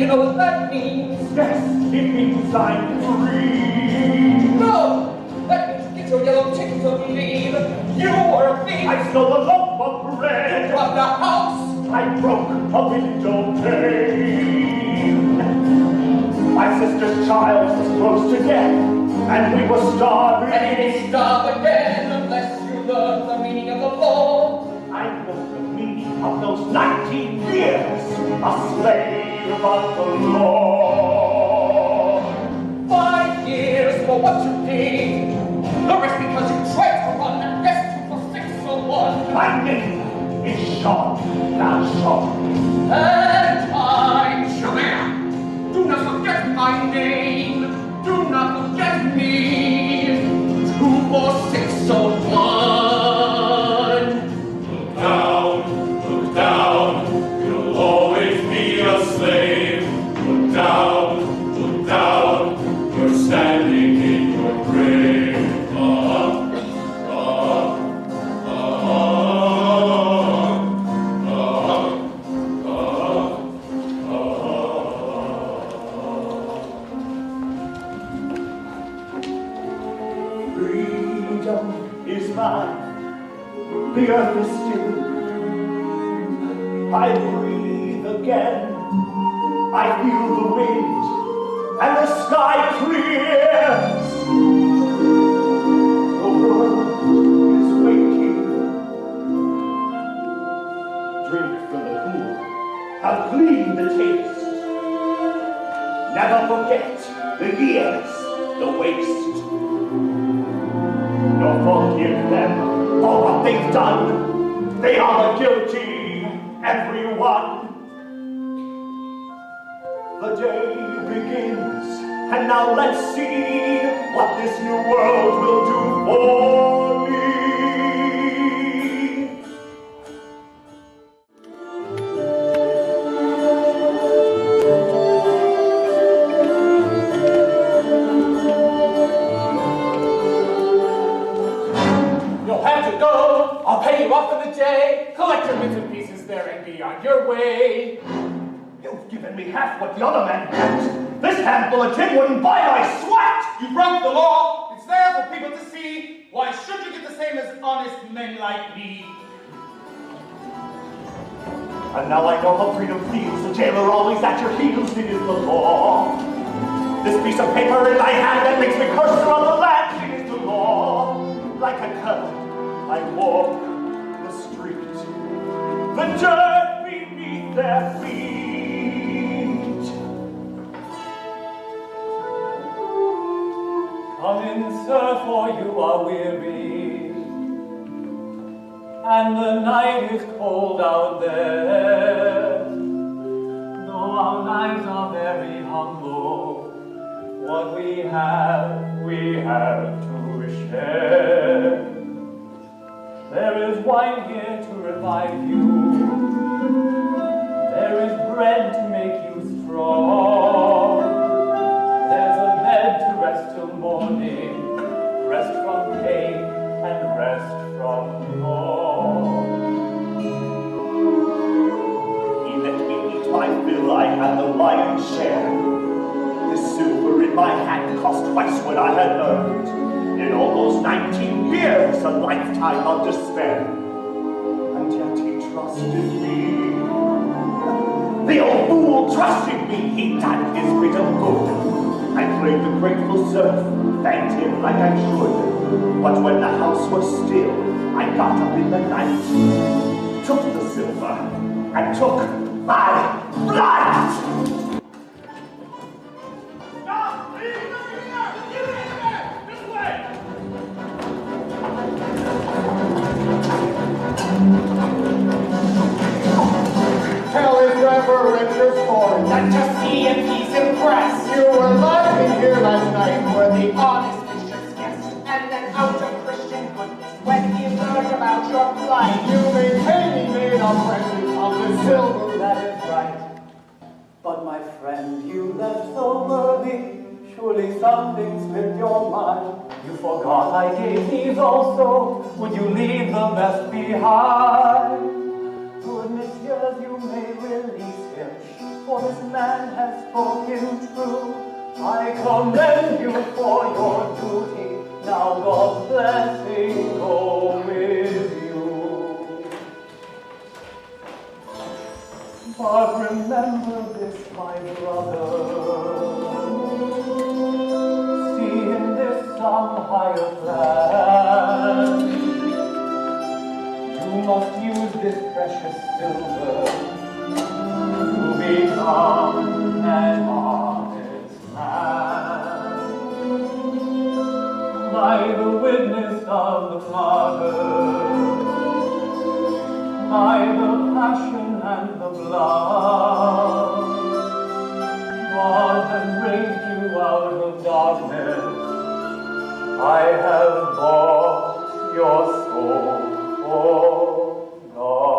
You know what that means? Yes, it means I'm free. No! That means get your yellow ticket to leave. You were a thief. I stole a loaf of bread. You robbed a house. I broke a window pane. My sister's child was close to death, and we were starving. And you may starve again unless you learn the meaning of the law. I know the meaning of those 19 years, a slave of the law. 5 years for what you did. The rest because you tried to run and rescue for 601. My name is Sean Valjean. And I'm Javert. Do not forget my name. Do not forget me. 24601. Look down, you'll always be a slave. Look down, you're standing in your grave. Freedom is mine. The earth is still. I breathe again. I feel the wind, and the sky clears. The world is waking. Drink from the pool. How clean the taste. Never forget the years, the waste. Nor forgive them for what they've done. They are the guilty, everyone. The day begins, and now let's see what this new world will do for me. You'll have to go. I'll pay you off for the day. Collect your bits and pieces there and be on your way. You've given me half what the other man got. This handful of tin wouldn't buy my sweat! You broke the law. It's there for people to see. Why should you get the same as honest men like me? And now I know how freedom feels. The jailer always at your heels. It is the law. This piece of paper in my hand that makes me curse on the land. It is the law. Like a cub, I walk the street. The dirt beneath their feet. Come in, sir, for you are weary, and the night is cold out there. Though our lives are very humble, what we have to share. There is wine here to revive you. There is bread to make you strong. There's a bed to rest till morning, rest from pain and rest from wrong. He let me eat my fill, I had the lion's share. The silver in my hand cost twice what I had earned. In all those 19 years, a lifetime of despair. And yet he trusted me. The old fool trusted me, he done his bit of good. I played the grateful serf, thanked him like I should. But when the house was still, I got up in the night, took the silver, and took my life! Stop! Leave him in there! Get in there! This way! Tell his reverend your story. Let us see if he's impressed. You were lying here last night For the honest bishop's guest and an out-of-Christian goodness when he learned about your plight. you maintained made a present of the silver. That is right. But my friend, you left so early. Surely something slipped your mind. You forgot I gave these also. Would you leave the best behind? Good messieurs, you may release him. for this man has spoken true. I commend you for your duty. Now God's blessing go with you. But remember this, my brother. See in this some higher plan. You must use this precious silver to become an honest man. By the witness of the martyrs, by the passion and the blood, God has raised you out of darkness. I have bought your soul for God.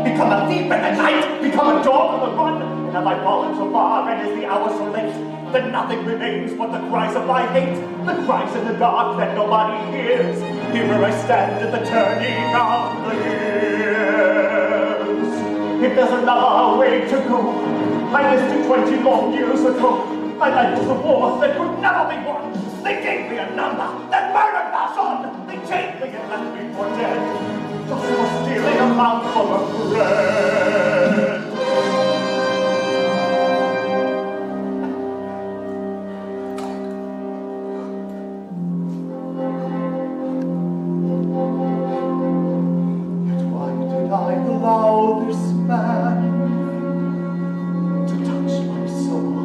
Become a thief in the night, become a dog on the run, and have I fallen so far, and is the hour so late, that nothing remains but the cries of my hate, the cries in the dark that nobody hears. Here where I stand at the turning of the years. If there's another way to go, I listed 20 long years ago. My life was a war that could never be won. They gave me a number that murdered my son. They chained me and left me for dead, just for stealing a mouthful of bread. Yet why did I allow this man to touch my soul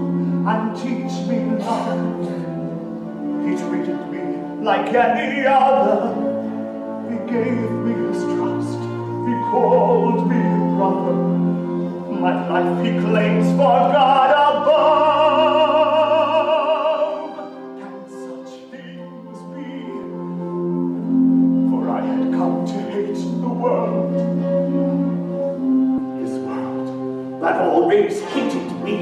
and teach me love? He treated me like any other. He gave me his trust. He called me brother. My life he claims for God above. Can such things be? For I had come to hate the world. His world that always hated me.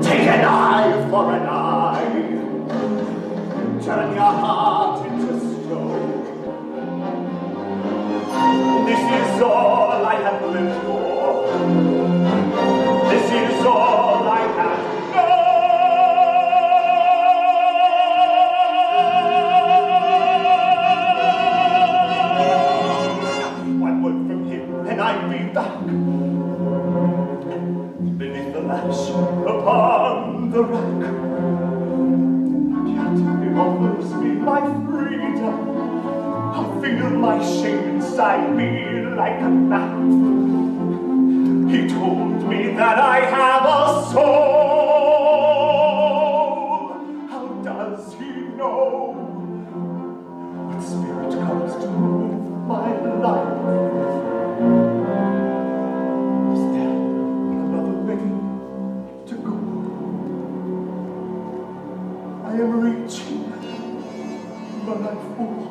Take an eye for an eye. Turn your heart into stone. This is all I have lived for. This is all I have known. One word from him and I'd be back beneath the lash upon the rack. And yet he offers me my freedom. I feel my shame inside me like a knife. He told me that I have a soul. How does he know what spirit comes to move my life? Is there another way to go? I am reaching, but I fall.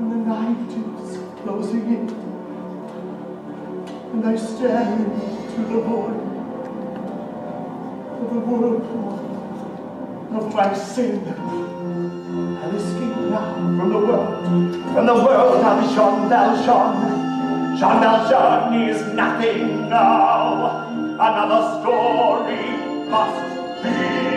And the night is closing in, and I stare into the void of the whirlpool of my sin. I'll escape now from the world of Jean Valjean. Jean Valjean is nothing now. Another story must begin.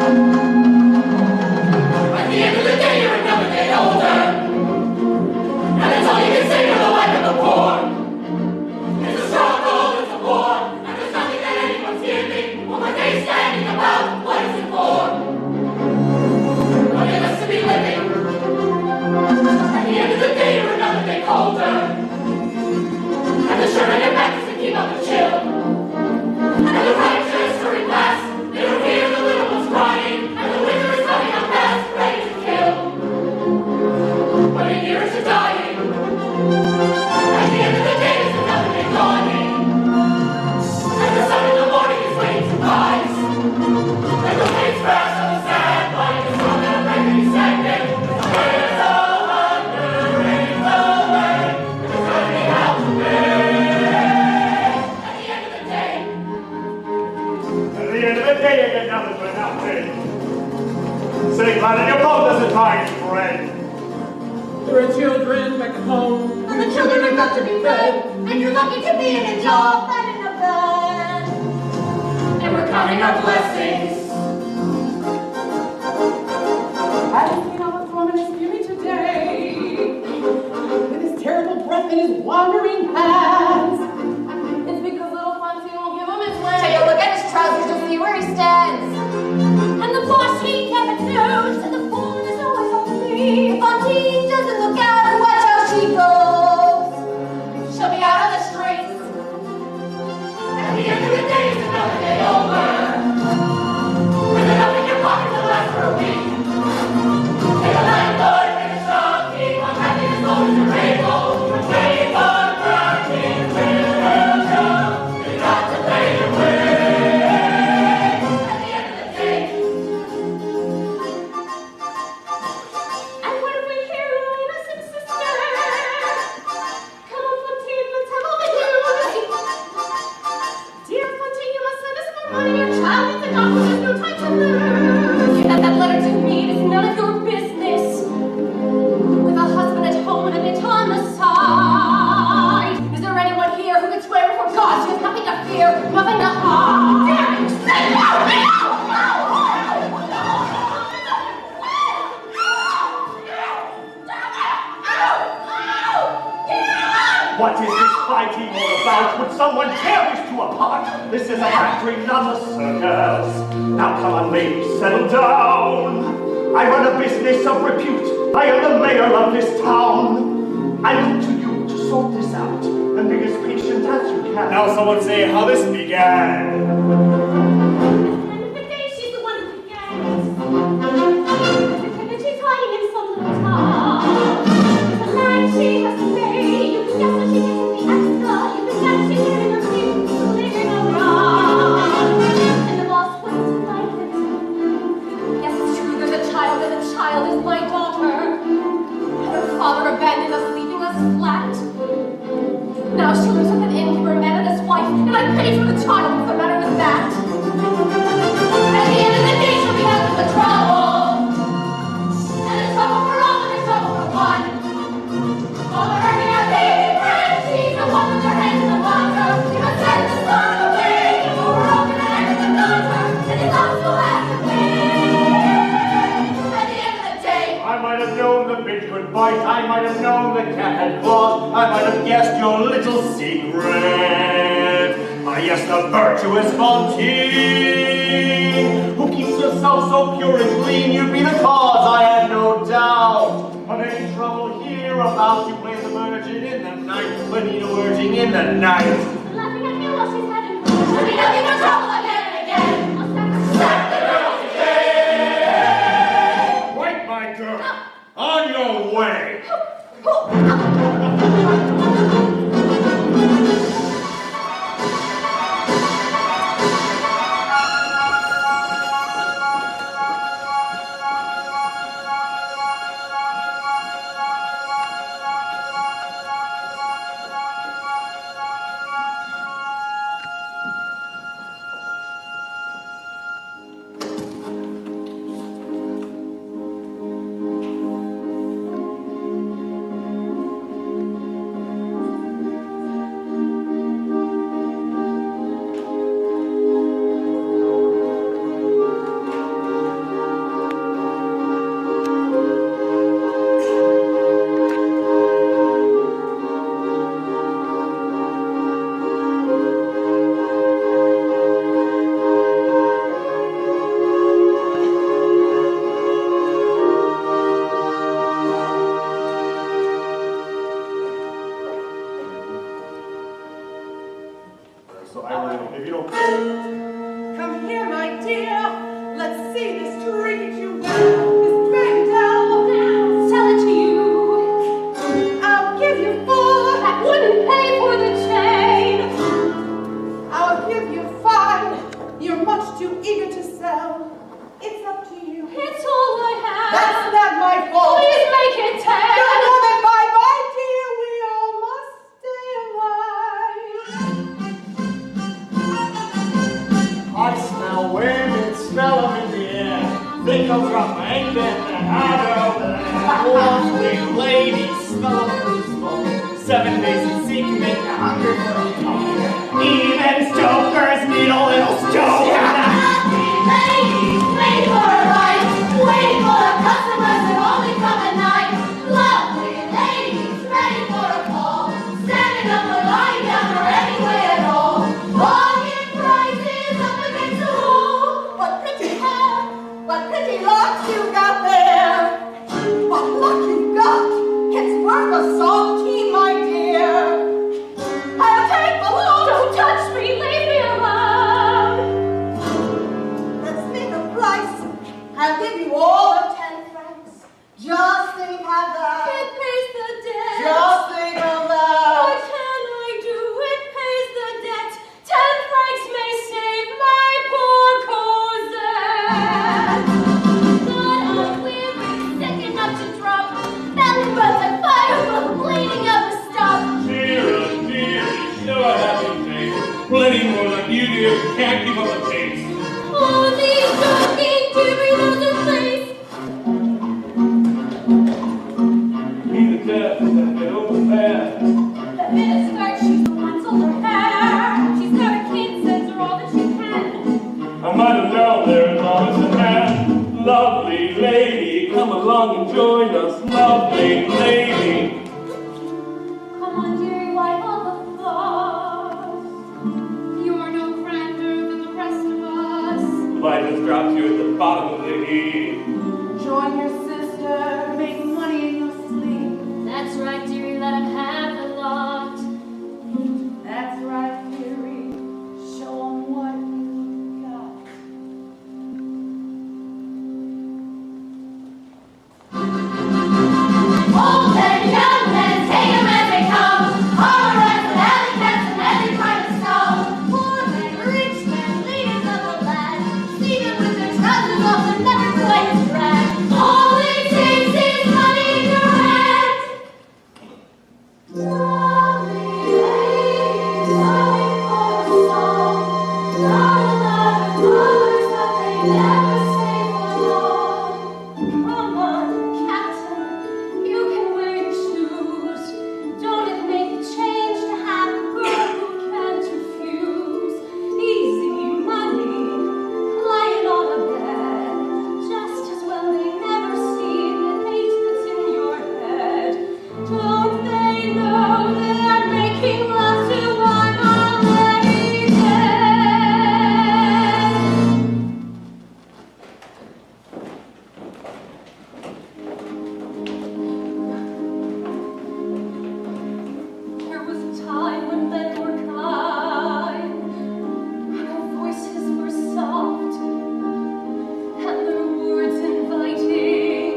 At the end of the day, you're another day older. And that's all you can say for the life of the poor. It's a struggle, it's a war, and there's nothing that anyone's giving. One more day standing about, what is it for? What it is to be living. At the end of the day, you're another day colder. And the shirt on your back is to keep up the chill. And the righteous hurry past, they don't hear the little ones crying, and the winter is coming up fast, ready to kill. But a year is dying. At the end of the day, there's another day dawning. And the sun in the morning is waiting to rise. And the waves crash on the sand, like a song that every second. It's all under, it's all away, it's running out to bed. At the end of the day. At the end of the day, you get nothing but nothing. Sitting flat in your boat doesn't find bread. There are children back at home, And the children have got to be fed, and you're lucky to be in a job and in a bed. and we're counting our blessings. Hasn't seen our foreman is fury today, with his terrible breath and his wandering hands. It's because little Fontaine won't give him his way. Take a look at his trousers to see where he stands. And the boss, he never knows, and the foreman is always on me. Fontaine doesn't look out and watch how she goes. She'll be out on the streets. At the end of the day, it's another day over. With enough in your pocket to last for a week. Take a landlord, take a shopkeep, I'm happy as long as you're able. Keep on working, will come. You got to pay your way. At the end of the day. And when we hear your innocent sister, come on, Fontaine, we'll tell all the news. Dear Fontaine, you must send us more money. Your child needs a doctor, there's no time to lose. That letter to me is none of your business. With a husband at home and a bit on the side. Is there anyone here who could swear before God she has nothing to fear, nothing to hide? Damn it! Say What is this fighting all about? Would someone tear these two apart? This is a factory, not a circus. Now come on, ladies, settle down. I run a business of repute. I am the mayor of this town. I look to you to sort this out and be as patient as you can. Now someone say how this began. And the day she's the one who began. Pretend that she's hiding in some little town. There's a line she has to pay. You can guess what she gets at the extra. You can guess she's getting her feet living around. And the boss wouldn't like it. Yes, it's true, there's a child, and the child is my daughter. And her father abandoned us, leaving us flat. Now she lives with an innkeeper, a man and his wife, and I pity for the child. What's the matter with that? At the end of the day, she'll be out of the trouble. And the trouble for all, and the trouble for one. All the hurting our baby friends, she's the one with her hands in the water. She must send the sun away, and we're all gonna end in the daughter, and it's also have to pay. At the end of the day, I might have known the bitch could bite. I might have known the cat had claws. I might have guessed your little secret. Ah, yes, the virtuous Fontaine, who keeps herself so pure and clean. You'd be the cause, I had no doubt. Of any trouble hereabouts, you play the virgin in the night, Benita virgin in the night. laughing at me while she's having fun. She'll be nothing but trouble again and again. I'll sack the girl today. Right, my girl, on your way. it comes from England and Ireland. Lovely lady, smell of peaceful. 7 basic secret, hunger for a talk. Even stokers need a little stove. Ladies, waiting for a ride, waiting for the customers that only come at night. Lovely ladies, ready for a call, standing up or lying down or any way at all. Bargain prices up against the wall. What pretty hair, what pretty locks you got there. What luck you've got, it's worth a salty, my dear. I'll take the load. Don't touch me, leave me alone. Let's make a price. I'll give you all of 10 francs. Just think of that. It pays the debt. Just think of What that. can I do? It pays the debt. 10 francs may save my poor Cosette. But I'm weary, sick enough to drop. Belly runs on fire, but bleeding out the stop. Dear, show a happy face. Plenty more than you do. Can't keep up the pace. Oh, these talking Cheerios are place. Be the death and get over fast. The minister, she's the one sold her hair. She's got a kid, sends her all that she can. I might have known there as long as a man. Lovely lady, come along and join us. Lovely lady. Come on, dearie, wipe all the fuss. You're no grander than the rest of us. Life has dropped you at the bottom of the heap. Join your sister, make money in your sleep. That's right, dearie, let him have the lot. That's right, dearie. Show 'em what you got. Old and young men, take 'em as they come. All around the alley cats and every kind of stone. Poor men, rich men, leaders of the land. See them with their trousers off and never quite as drag. All it takes is money in your hand. Lovely ladies, going for a song. Not a lot of colors, but they never stay for long. Come on, Captain, you can wear your shoes. Don't it make a change to have a girl who can't refuse? Easy money, lying on a bed, just as well they never see the hate that's in your head. Don't they know they're making love to one already dead? There was a time when men were kind, their voices were soft, and their words inviting.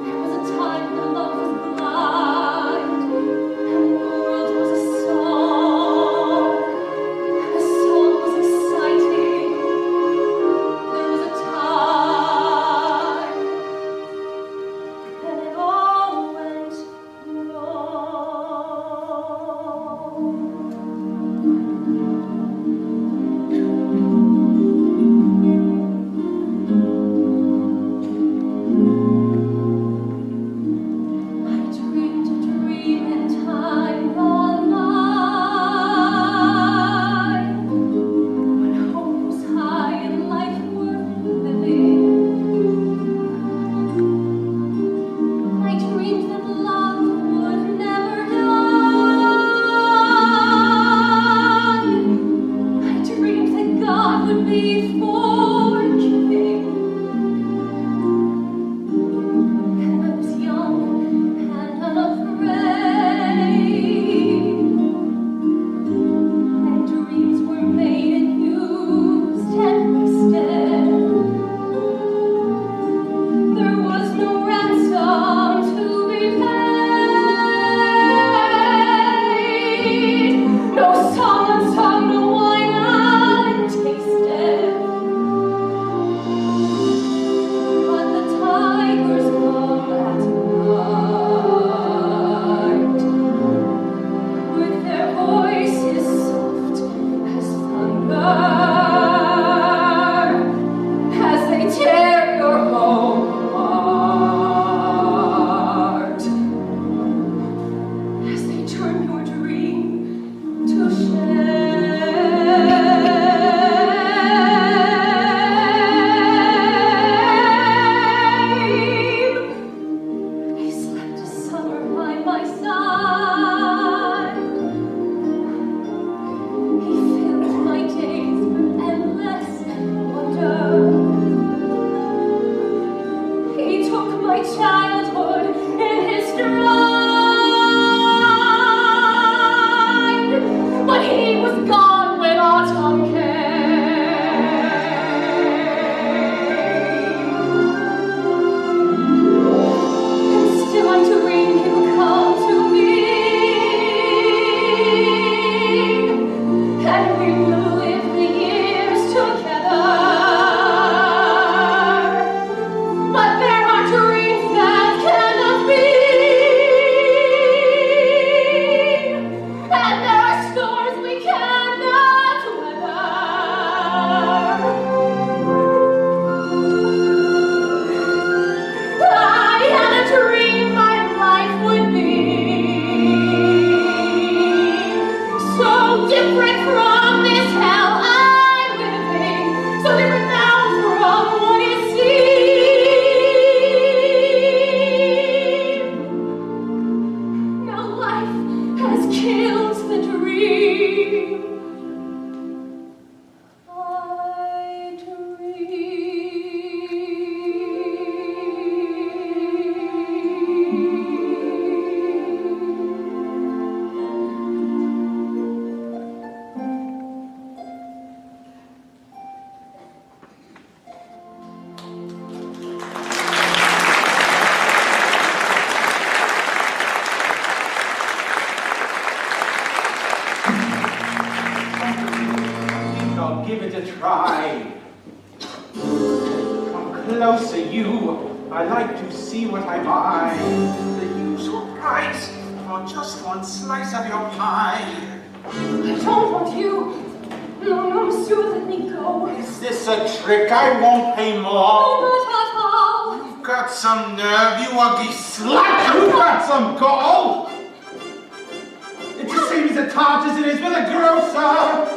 There was a time when love was blind, and the world was a song, and the song was exciting. There was a time when it all went wrong. I dreamed a dream in time gone by, when hope was high and life worth living. I dreamed that love would never die. I dreamed that God would be forgiving. And I was young and unafraid. And dreams were made and used and wasted. There was no ransom to be paid. No song unsung, no wine untasted. But the tigers come at night, with their voices soft as thunder, as they tear your joy childhood in his stride. But he was gone when autumn came. And still I'm to ring him come to me. And we will live the years together. But there are dreams that cannot be, and there are storms we cannot weather. I had a dream my life would be so different from this hell I'm living, so different now from what it seemed. Now life has killed the dream. I I'll give it a try. Come closer, you. I like to see what I buy. The usual price for just one slice of your pie. don't want you. No, no, monsieur, let me go. Is this a trick? I won't pay No, more. not at all. You've got some nerve, you ugly slut. You've got some gall. It's the same as a tart as it is with a grocer.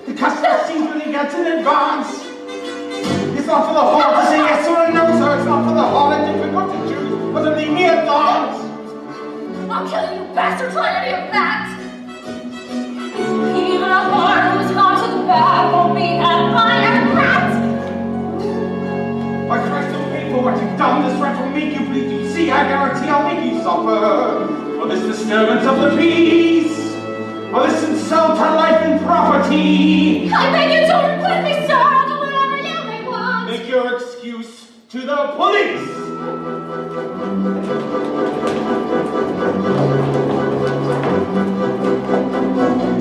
The customer sees what he gets in advance. It's not for the heart to say yes or a no, sir. It's not for the heart and difficult to choose, but to leave me at thoughts. I'll kill you, bastard, try any of that. Even a heart who's gone to the bad won't be admired rat. My Christ, don't pay for what you've done. This rat will make you bleed. You see, I guarantee I'll make you suffer for this disturbance of the peace, for this insult to life and property. I beg you, don't requite me, sir. I'll do whatever you may want. Make your excuse to the police.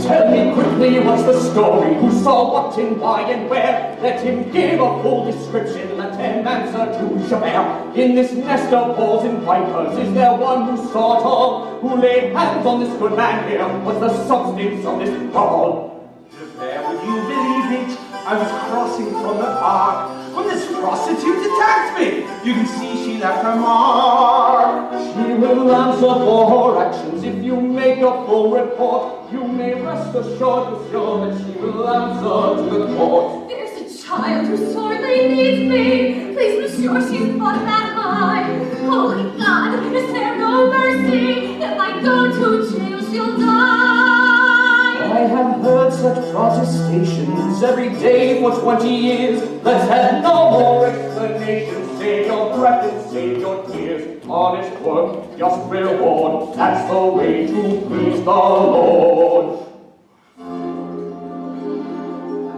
Tell me quickly what's the story? Who saw what and why and where? Let him give a full description. Let him answer to Javert. In this nest of holes and vipers, is there one who saw it all? Who laid hands on this good man here? What's the substance of this ball? Javert, would you believe it? I was crossing from the park when this prostitute attacked me. You can see she left her mark. She will answer for her actions if you make a full report. You may rest assured, monsieur, that she will answer to the court. There's a child who sorely needs me. Please, monsieur, she's not that high. Holy God, is there no mercy? If I go to jail, she'll die. I have heard such protestations every day for 20 years. Let's have no more explanations. Save your breath and save your tears. Honest work, just reward. That's the way to please the Lord.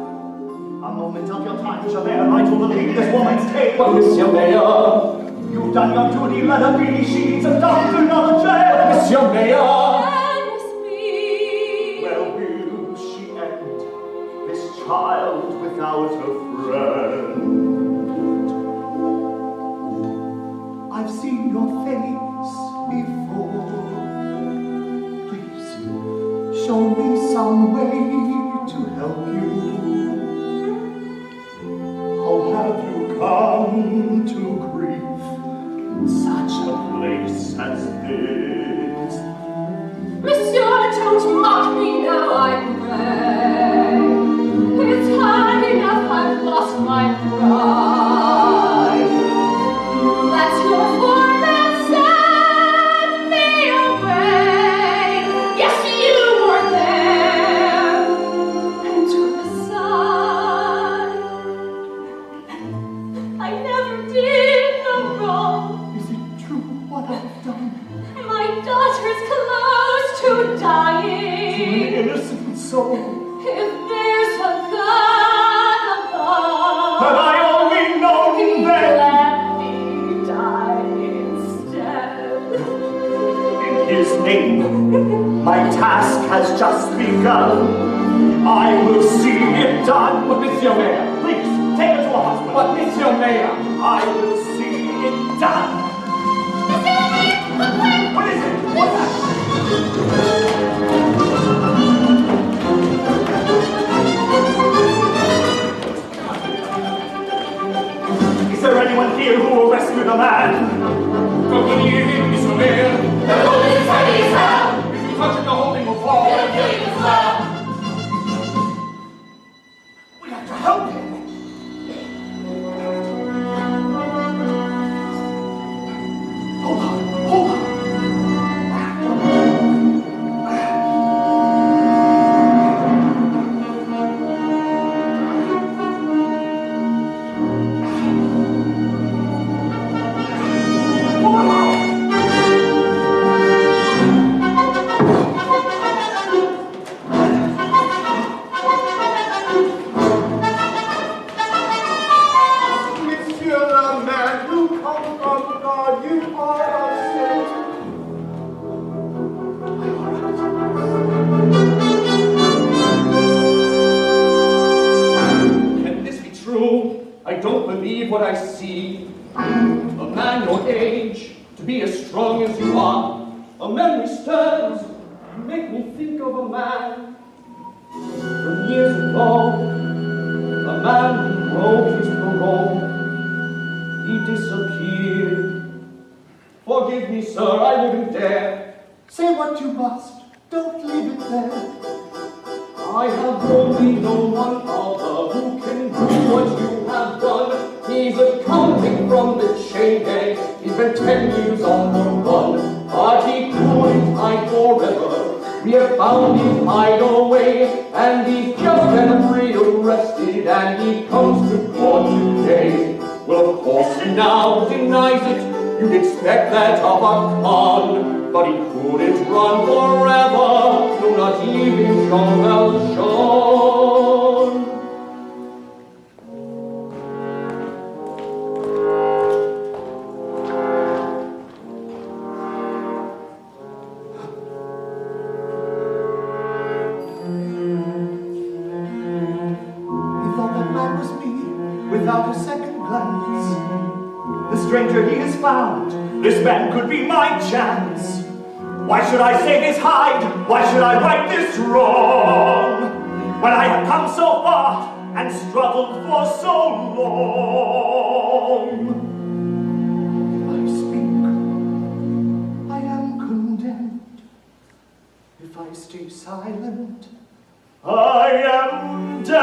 A moment of your time, Javert, I do believe this woman's tale. But Monsieur Mayor, You've done your duty, let her be. She needs a doctor, not a jail. Monsieur Mayor. Promise me. Where will she end, this child without a friend? I've seen your face before. Please, show me some way to help you. How have you come to grief in such a place as this? Monsieur, don't mock me now, I pray. It's hard enough I've lost my pride. Let your foreman send me away. Yes, you were there, and took aside. I never did no wrong. soul. If there's a God above, Had I only known He'd then, let me die instead. in His name, my task has just begun. I will see it done. But Monsieur Mayor, Please, take her to a hospital. but Monsieur Mayor, I will see it done. What is it? What's that? Is there anyone here who will rescue the man? Company in, Monsieur Mayor. The police is heavy as hell. If you touch it, the whole thing will fall. They'll kill you as well. We have to help him. Hold on, hold on. Monsieur the man, you come from God, you are a saint. can this be true? I don't believe what I see. A man your age, to be as strong as you are. A memory stirs, you make me think of a man from years ago. A man who broke his parole. He disappeared. Forgive me, sir, I wouldn't dare. Say what you must, don't leave it there. I have only known one other who can do what you have done. He's accounting from the chain gang. He's been 10 years on the run, but he couldn't hide forever. We have found his hideaway, and he's just been rearrested, and he comes to court today. Well, of course, he now denies it. You'd expect that of a con, but he couldn't run forever. No, not even Jean Valjean. He thought that man was me, without a second glance. The stranger he has found, this man could be my chance. Why should I save his hide? Why should I right this wrong? When I have come so far and struggled for so long. If I speak, I am condemned. If I stay silent, I am damned.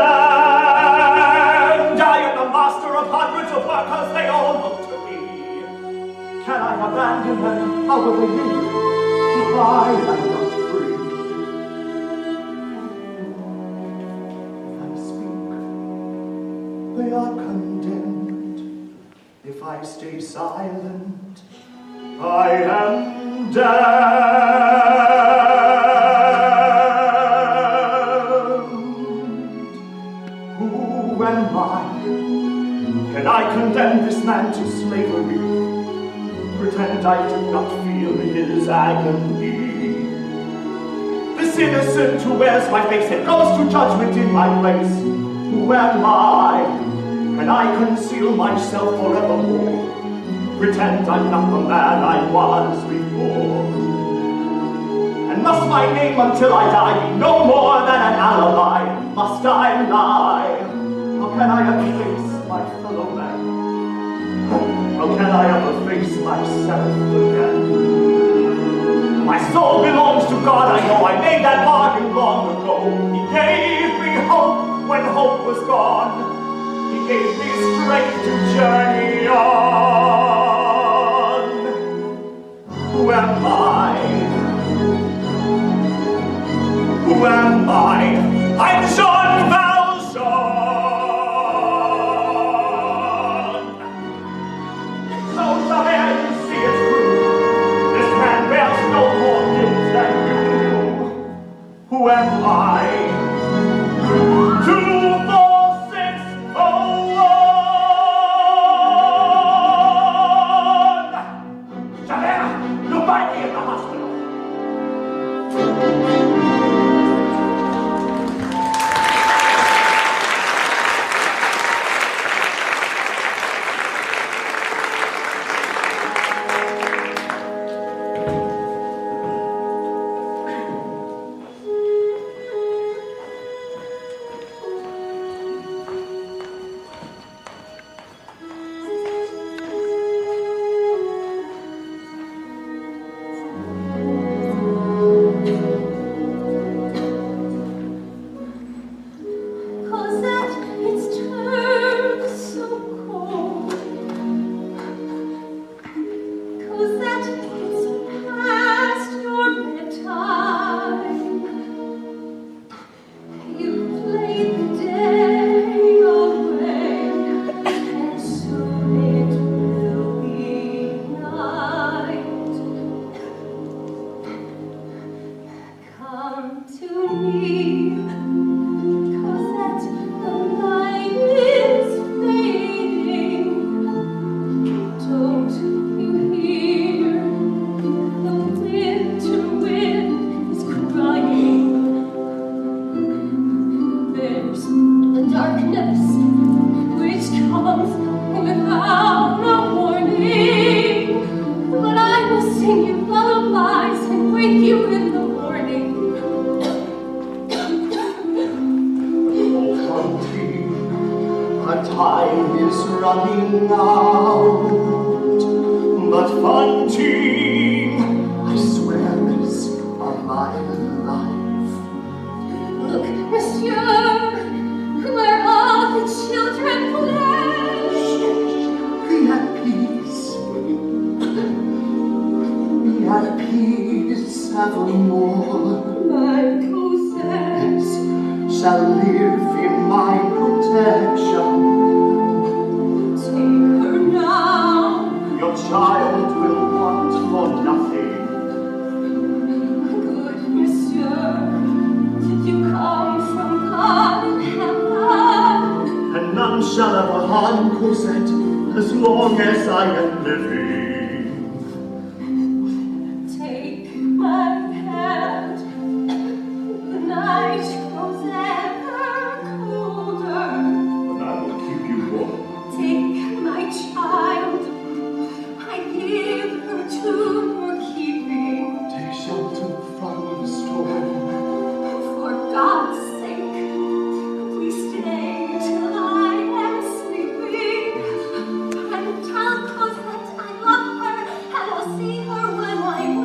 I am the master of hundreds of workers, they all look to me. Can I abandon them? How will they live if I am not free? If I speak, they are condemned. If I stay silent, I am damned. Who am I? Can I condemn this man to slavery? Pretend I do not feel his agony. This innocent who wears my face and goes to judgment in my place. Who am I? Can I conceal myself forevermore? Pretend I'm not the man I was before. And must my name until I die be no more than an alibi? Must I lie? How can I ever face my fellow man? How can I ever face myself again? My soul belongs to God, I know I made that bargain long ago. He gave me hope when hope was gone. He gave me strength to journey on. Who am I? Who am I? I'm Jean Valjean. So, Javert, you see it's true. This man bears no more guilt than you. Who am I? Cosette, it's past your bedtime. You played the day away, and soon it will be night. Come to me, Cosette, the night is fading. Don't you hear? The winter wind is crying. There's the darkness which comes without no warning. But I will sing you lullabies and wake you in the morning. Our time is running out, but Fantine, I swear this are my life. Look, monsieur, where all the children play. Be at peace. Be at peace evermore. My Cosette, Shall live in my protection. take her now. Your child will want for nothing. Good monsieur, did you come from God in heaven? And none shall ever harm Cosette as long as I am living. Take my hand. The night grows ever colder. But I will keep you warm. Take my child. I give her to your keeping. Take shelter from the storm. For God's sake, please stay till I am sleeping. And tell Cosette I love her, and I'll see her when I wake.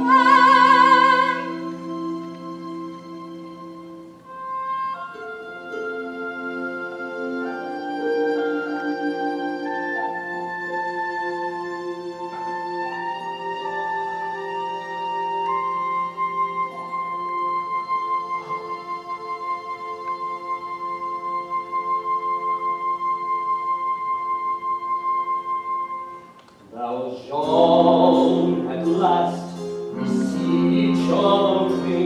Valjean at last beseech of me,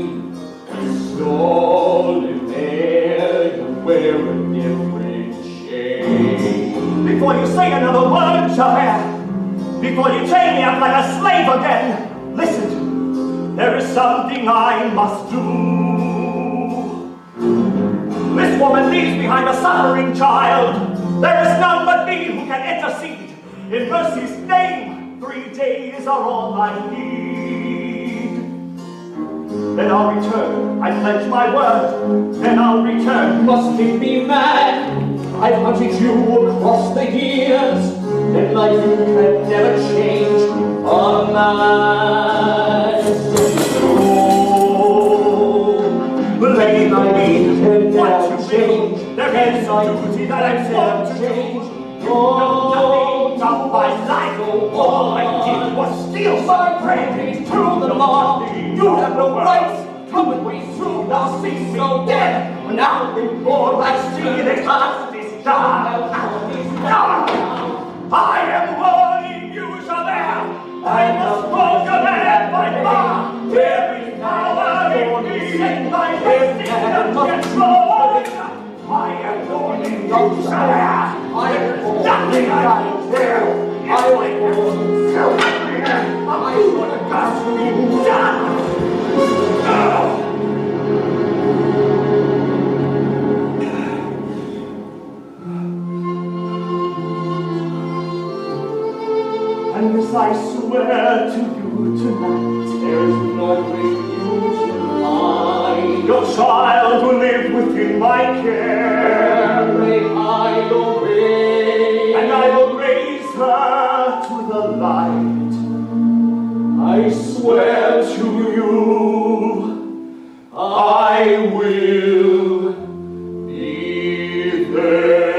stolen there you wear a different shade. Before you say another word, Javert, before you chain me up like a slave again, listen, there is something I must do. This woman leaves behind a suffering child. There is none but me who can intercede. In mercy's name, 3 days are all I need. Then I'll return, I pledge my word, then I'll return. Must think me mad? I've hunted you across the years, and like you can never change a man. Believe me, what never you change. will, there is a duty that I'm sworn to do. You know nothing of my life. All I did was steal some praise through the law. You have no rights. Come with me through. Thou see me dead. Now before I see the Justice done. I am warning you, Javert. I must conquer the head by far. There is power in me. My destiny control. I am warning you, Javert. There is nothing I will do. I will self-made. I want to pass to be done. And as I swear to you tonight, There is no refusal. your child will live within my care. May I obey. And I will raise her to the light. I swear to you, I will be there.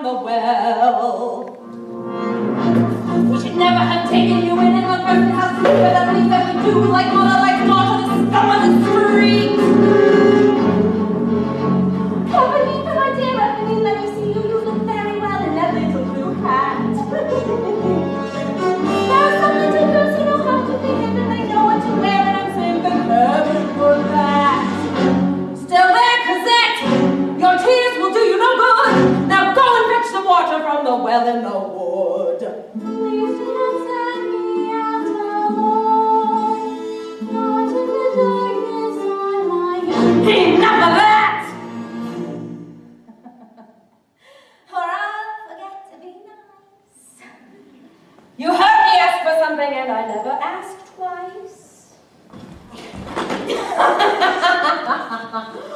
the well. We should never have taken you in and undressed and have sleep with at least that we do like mother, like daughter, the scum of the street. Evelyn, my dear Evelyn, let me see you. You look very well in that little blue hat. There are some little girls who know how to behave and they know what to wear, and I'm saying thank heaven for that. Still there, Cosette! Your tears will do you no good. Now go and fetch the water from the well in the wood. Please do not send me out alone, not in the darkness on my own. Enough of that! Or I'll forget to be nice. You heard me ask for something and I never asked twice.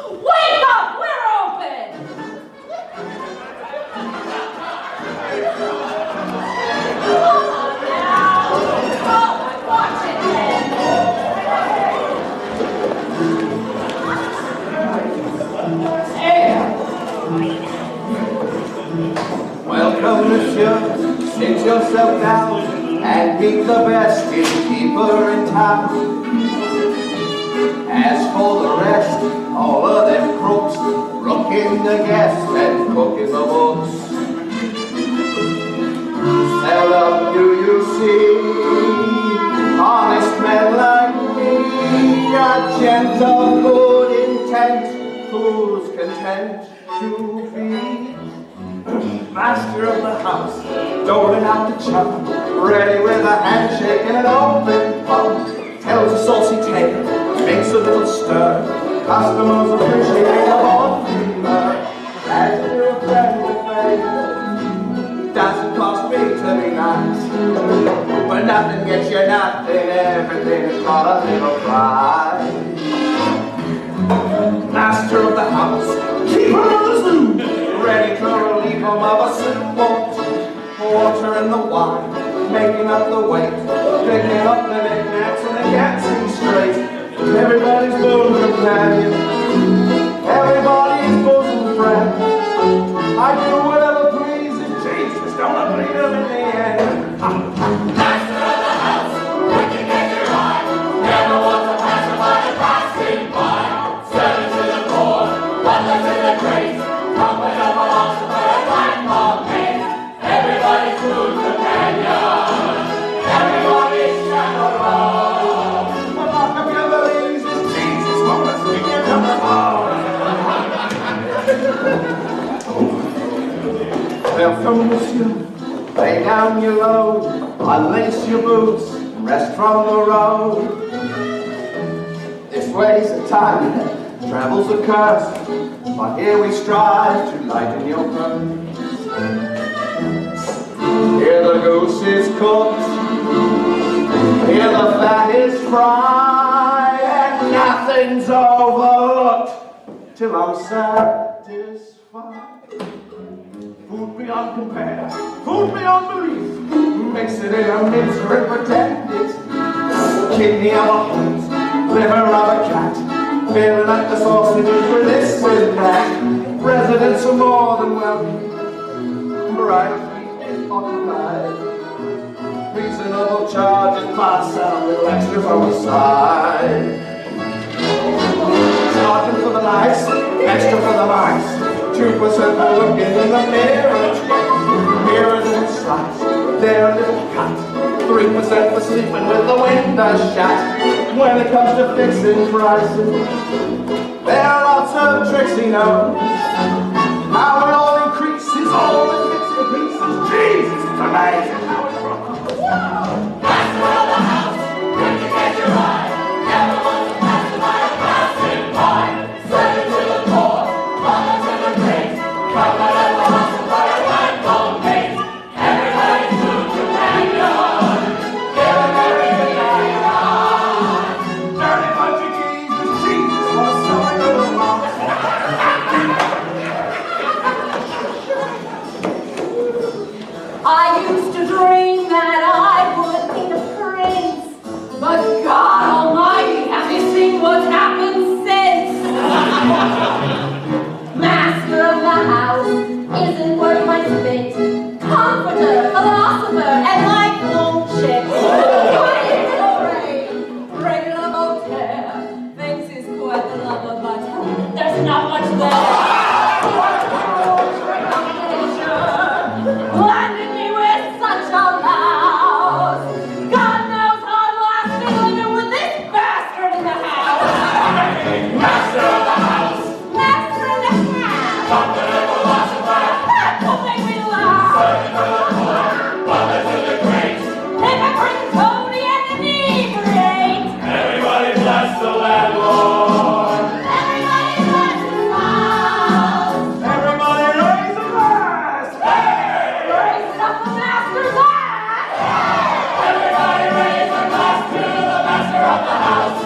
Wake up! We're open! Come on now! Oh, watch it then! Welcome, monsieur. Sit yourself down and meet the best innkeeper in town. As for the rest, all of them crooks, rooking the guests and cooking the books. Seldom do you see honest men like me, a gentle, good intent, who's content to be master of the house, doling out the chum, ready with a handshake and an open palm, tells a saucy tale, makes a little stir, customers appreciate a bon humor, as if you're a friend with favor, doesn't cost me to be nice, but nothing gets you nothing, everything's got a little price. Master of the house, keeper of the zoo, ready to relieve him of a simple water in the wine, making up the weight, picking up the knickknacks and the can't see straight. Everybody's bosom companion, everybody's bosom friend. I do whatever pleases Jesus, don't bleed him in the end. Master of the house, looking at your eye, never want to pass a by and passing by. Servant to the poor, butler to the great, comfort of a philosopher and life of pain. Everybody's food companion, everybody's chaperone. Welcome, monsieur. Lay down your load, unlace your boots, rest from the road. This way's the time, travel's a curse, but here we strive to lighten your burden. Here the goose is cooked, here the fat is fried, and nothing's overlooked till I'm satisfied. Food beyond compare, food beyond belief. Mix it in a mixer and pretend it's kidney of a horse, liver of a cat, filling up the sausages with this and that. Residents are more than welcome, variety is occupied. Reasonable charges pass out with extras on the side. Charging for the nice, extra for the mice. 2% for looking in the mirror. Here a little slice, there a little cut. 3% for sleeping with the window shut. When it comes to fixing prices, there are lots of tricks he knows. How it all increases, all in bits and pieces. Jesus, it's amazing how it grows. Master of the house, quick to catch your eye, never want to pass by a passing by. Servant to the poor, butler to the great, comfort of a philosopher and life of pain. Everybody's food companion, give everything that you got. Dirty bunch of Jesus, what a story of the world. I used to dream that I would be a prince, but God Almighty, have you seen what's happened since? Master of the house isn't philosopher and lifelong chick. Quiet Lorraine, regular Voltaire, thinks he's quite the lover, but there's not much there. Blinding me with such a louse. God knows how I'd last been living with this bastard in the house. Master of the house. Master in the house. Popular philosopher. That will make me laugh. Servant to the poor. Brother to the great. Hypocrite, Tony, and inebriate. Everybody bless the landlord. Everybody bless the house. Everybody raise a glass! Raise it up the master's ass. Everybody raise a glass to the master of the house.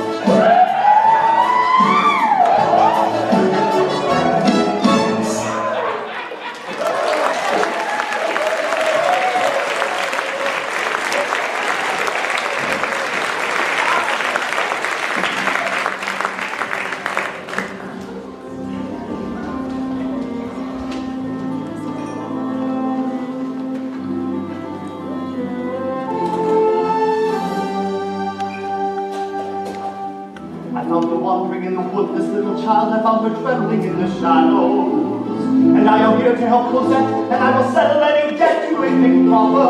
I found her wandering in the wood, this little child. I found her trembling in the shadows. And I am here to help Cosette, and I will settle any debt you may think proper.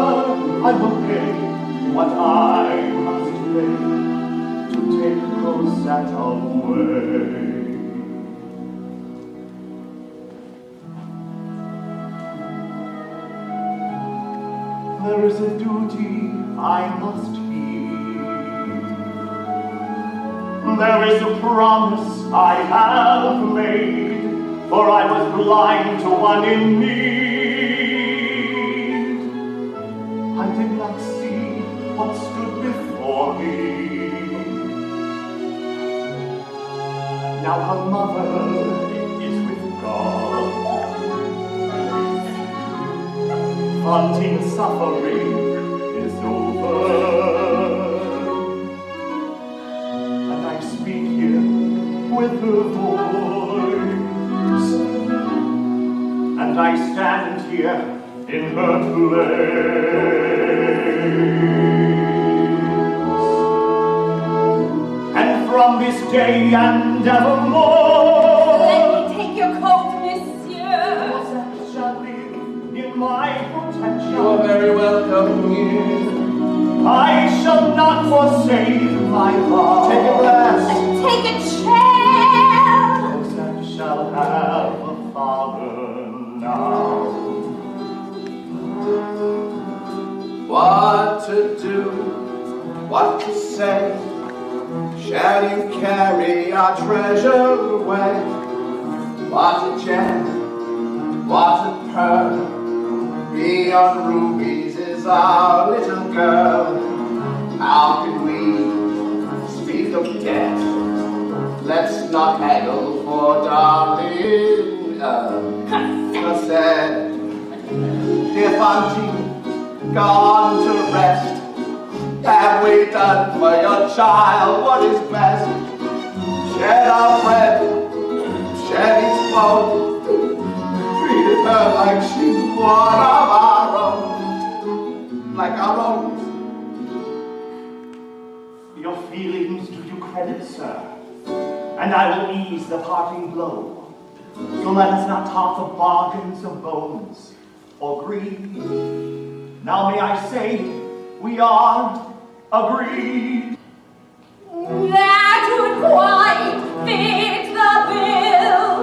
I will pay what I must pay to take Cosette away. There is a duty I must heed. There is a promise I have made, for I was blind to one in need. I did not see what stood before me. Now her mother is with God. Haunting suffering is over. And I speak here with her voice, and I stand here in her place. And from this day and evermore, Let me take your coat, monsieur. Cosette shall live in my protection. You're very welcome here. I shall not forsake my vow. Take a glass. Take a chair. Cosette shall have a father now. What to do, what to say? Shall you carry our treasure away? What a gem, what a pearl. Beyond rubies is our little girl. How can we speak of death? Let's not haggle for darling Cosette. Dear Fantine, gone to rest. Have we done for your child what is best? Shed our bread, shed its woe. Treated her like she's one of our own, like our own. Your feelings do you credit, sir, and I will ease the parting blow. So let us not talk of bargains of bones or greed. Now may I say, we are agreed. That would quite fit the bill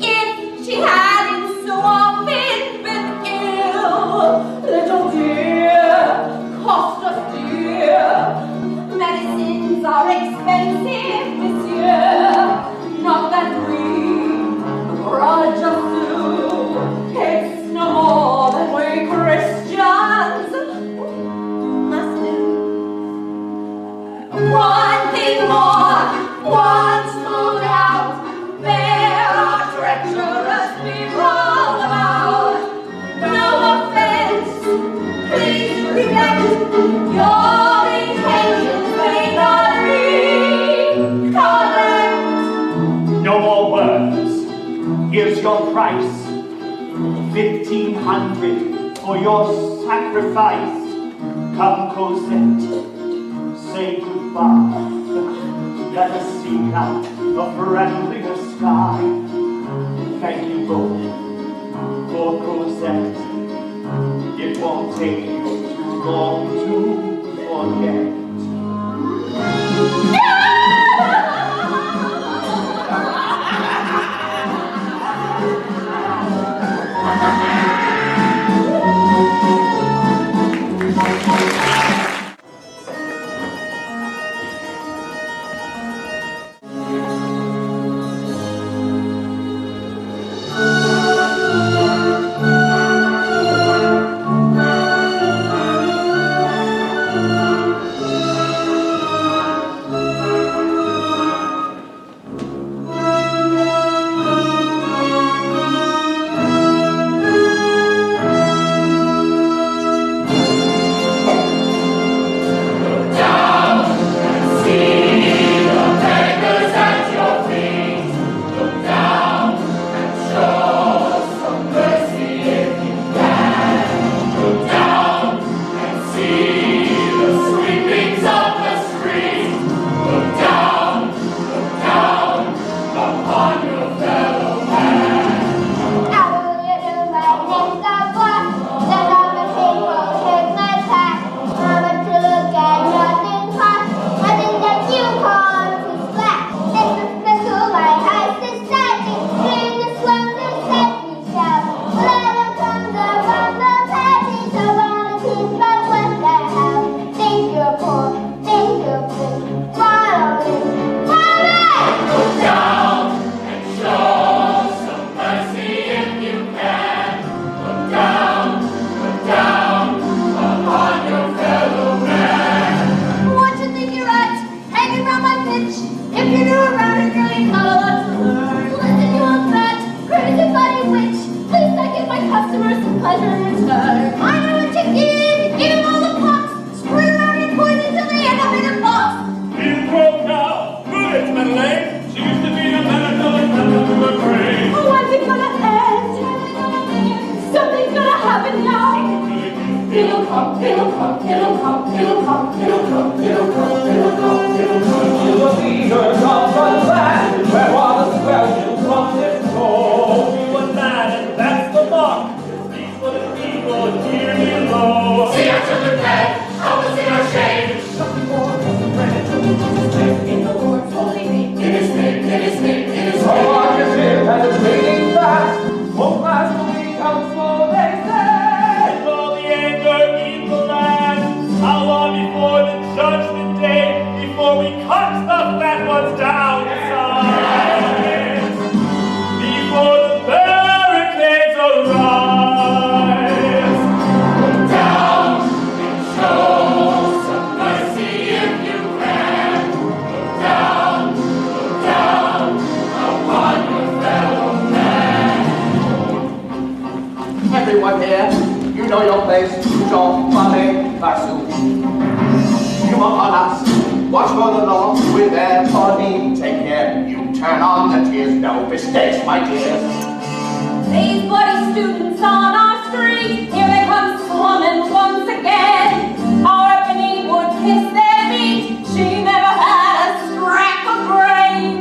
if she hadn't so often been ill. Little dear, cost us dear. Medicines are expensive, monsieur. Not that we grudge a sou. It's no more than we Christians must do. One thing more, once moved out, there are treacherous people about. No offense, please reflect. Your intentions may not be correct. No more words. Here's your price. 1,500 for your sacrifice. Come, Cosette, say goodbye. Let us seek out a friendlier sky. Thank you both for Cosette. It won't take you too long to forget. Everyone here, you know your place. Jean, Marley, Basu. You are on us. Watch for the law. We're there for me. Take care. You turn on the tears. No mistakes, my dears. These bloody students on our street, here they come swarming once again. Our Ebony would kiss their meat. She never had a scrap of brain.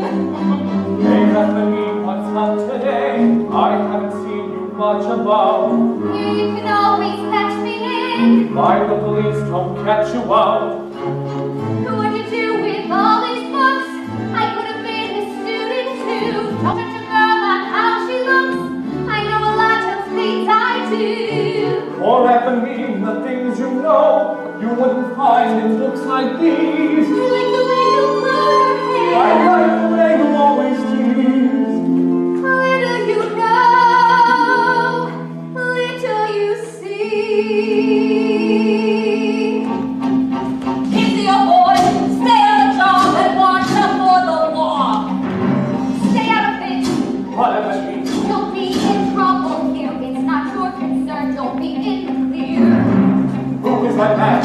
Hey, Ebony, what's up today? I haven't seen you much about. You can always catch me in. Why the police don't catch you out? What do you do with all these books? I could have been a student too. Don't judge a girl on how she looks. I know a lot of things I do. Or Ebony, the things you know, you wouldn't find in books like these. I like the way you curl your hair. I like the way you always tease. Little you know, little you see. Easy, your boy, stay on the job and watch out for the law. Stay out of it. What, Ebony? Don't be in trouble here. It's not your concern. Don't be in the clear. Who is that man?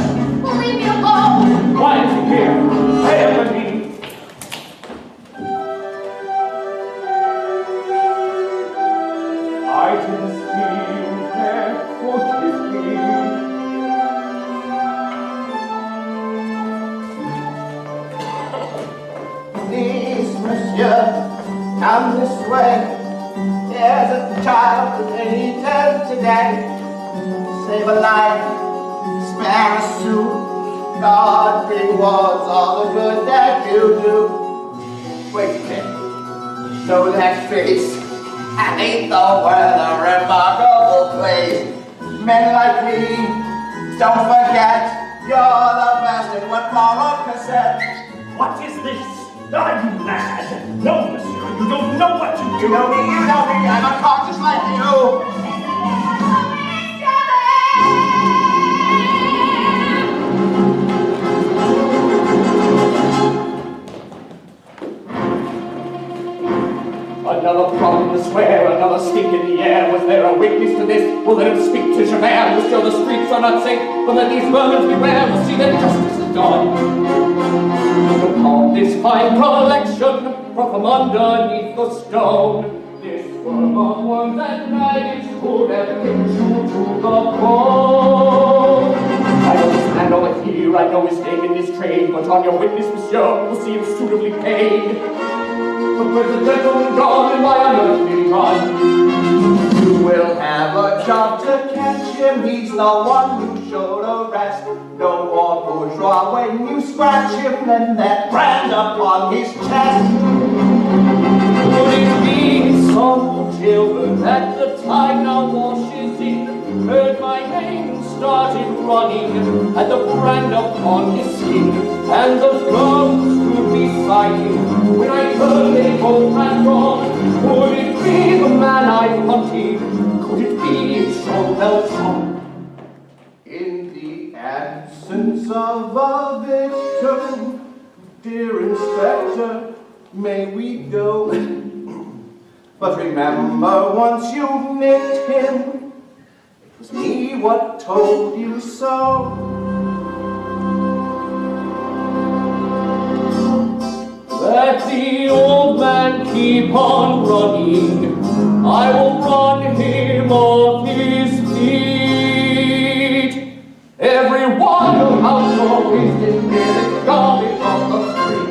Leave me alone. Why is he here? Hey, Ebony. I didn't see you there, forgive me. come this way. There's a child that needed today. Save a life, spare a suit. God rewards all the good that you do. Wait a minute. Know that face? And ain't the world a remarkable place? Men like me, don't forget, you're the best in what moral cassette. What is this? Are you mad? No, monsieur, you don't know what you do. You know me, I'm a car just like you. Another problem to swear, another stink in the air. Was there a witness to this? Well, let him speak to Javert. We'll show the streets are not safe, but let these vermin beware. We'll see that justice is done. Upon this fine collection, from underneath the stone, this worm of worms and maggots could have picked you to the bone. I know this man over here, I know his name in this trade, but on your witness, monsieur, we'll see him suitably paid. But where's the gentleman gone, and why on earth did he run? You will have a job to catch him. He's the one who showed arrest. No more bourgeois when you scratch him than that brand upon his chest. Could it be some children at the tide now washes in, heard my name, started running, and the brand upon his skin, and the drums stood beside him, when I heard they both had gone? Could it be the man I hunted? Could it be Chauvelin? In the absence of a victim, dear inspector, may we go? But remember, once you nicked him, it was me what told you so. Let the old man keep on running, I will run him off his feet. Every one of house or business is garbage on the street.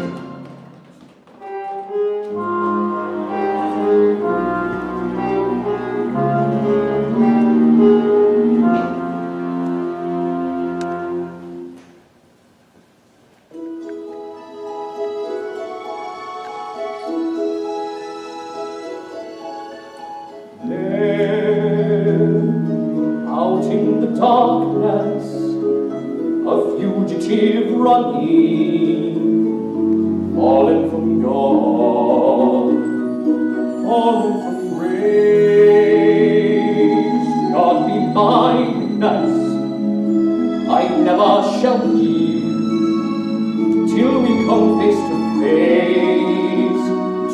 Darkness, a fugitive running, fallen from God, fallen from grace. God be my witness, I never shall leave till we come face to face,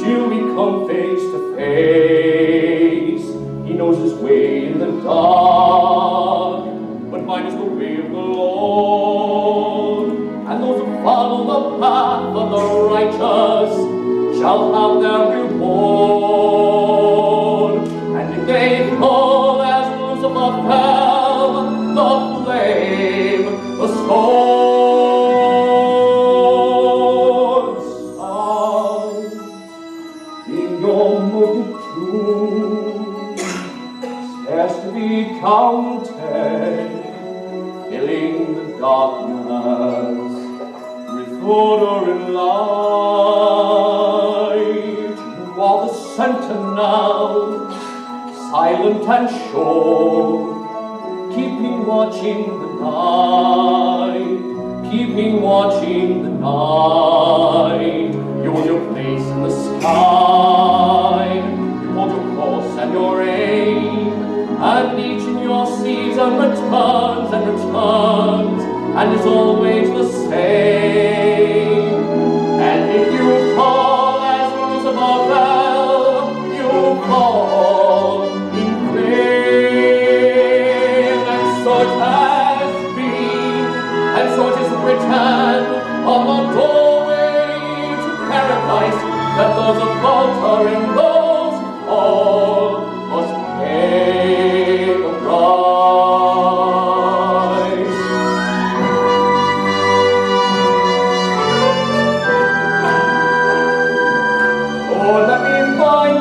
till we come face to face. He knows his way in the dark, but mine is the way of the Lord. And those who follow the path of the righteous shall have their reward. And if they fall as Lucifer fell, the flame, the swords are in your multitude, scarce to be counted, filling the darkness with order and light. You are the sentinel, silent and sure, keeping watch in the night, keeping watch in the night. You hold your place in the sky, you hold your course and your aim, and each in your season returns and returns, and is always the same. And if you fall as Lucifer fell, you fall in flame. And so it has been, and so it is written on the doorway to paradise, that those who falter in those who fall must pay the price. Oh, let me find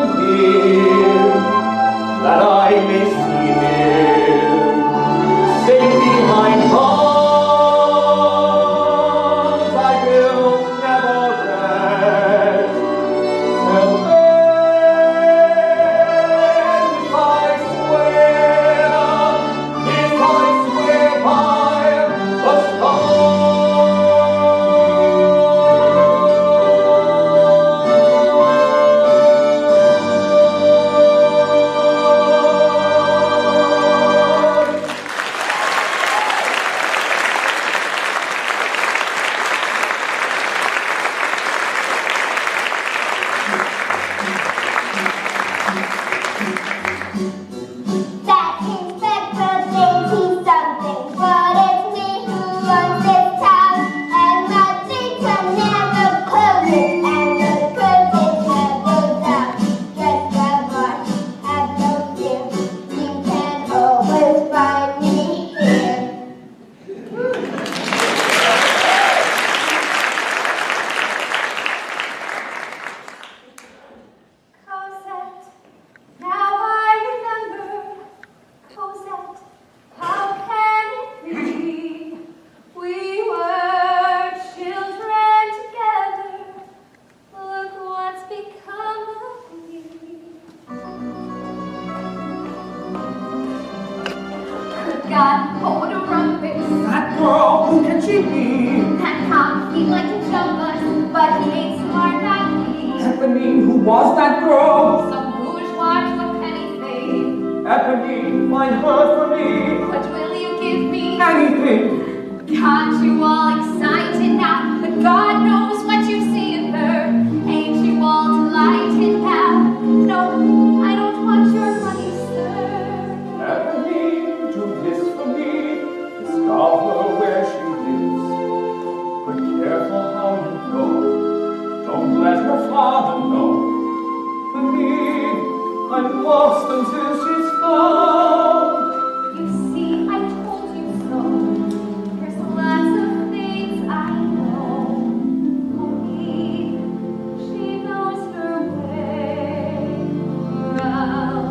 got hold of rumpus. That girl, who can she be? That cop, he'd like to jump us, but he ain't smart not me. Ebony, who was that girl? Some bourgeois to a penny fade. Ebony, find her for me. What will you give me? Anything. Got you all excited now, but God knows what you see in her. Ain't you all delighted now? No, I don't want your money, sir. Ebony, do this for me. Discover where she lives. But careful how you go. Don't let her father know. For me, I'm lost until she's found. You see, I told you so. There's lots of things I know. Only she knows her way around.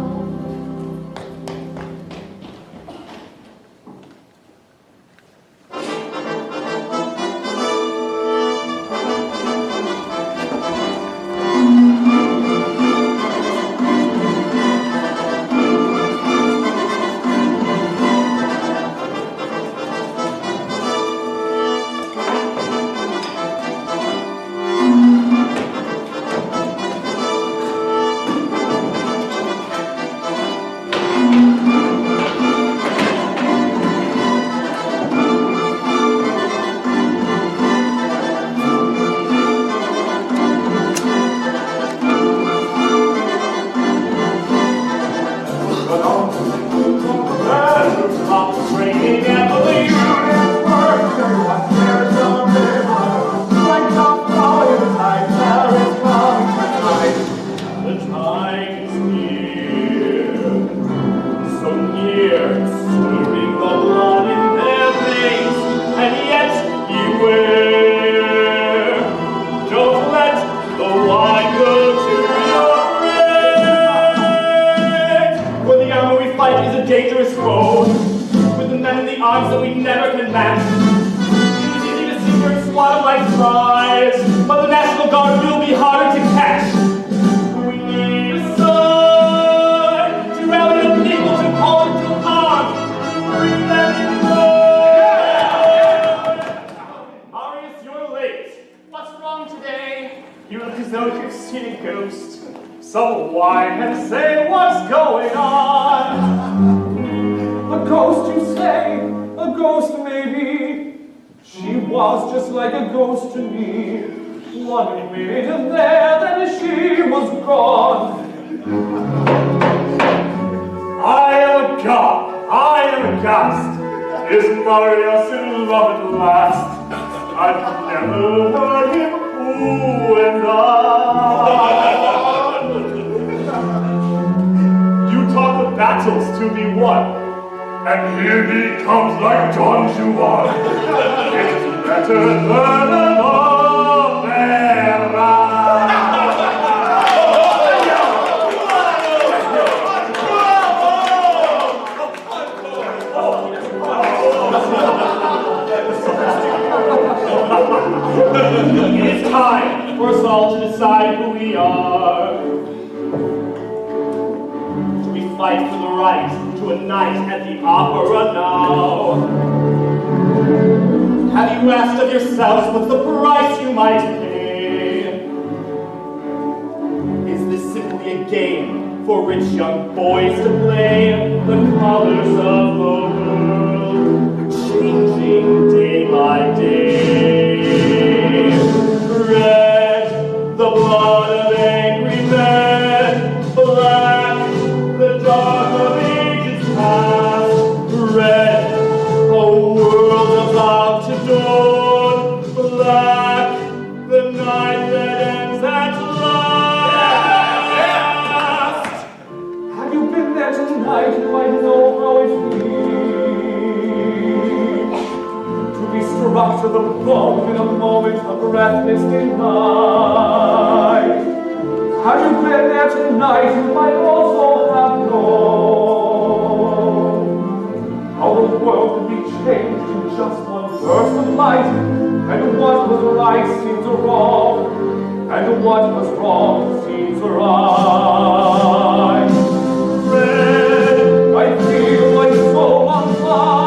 I feel my soul on fire.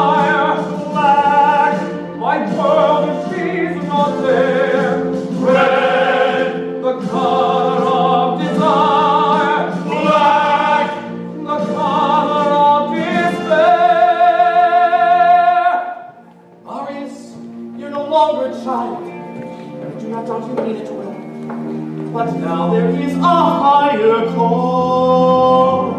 child. Do not doubt you mean it well. But now there is a higher call.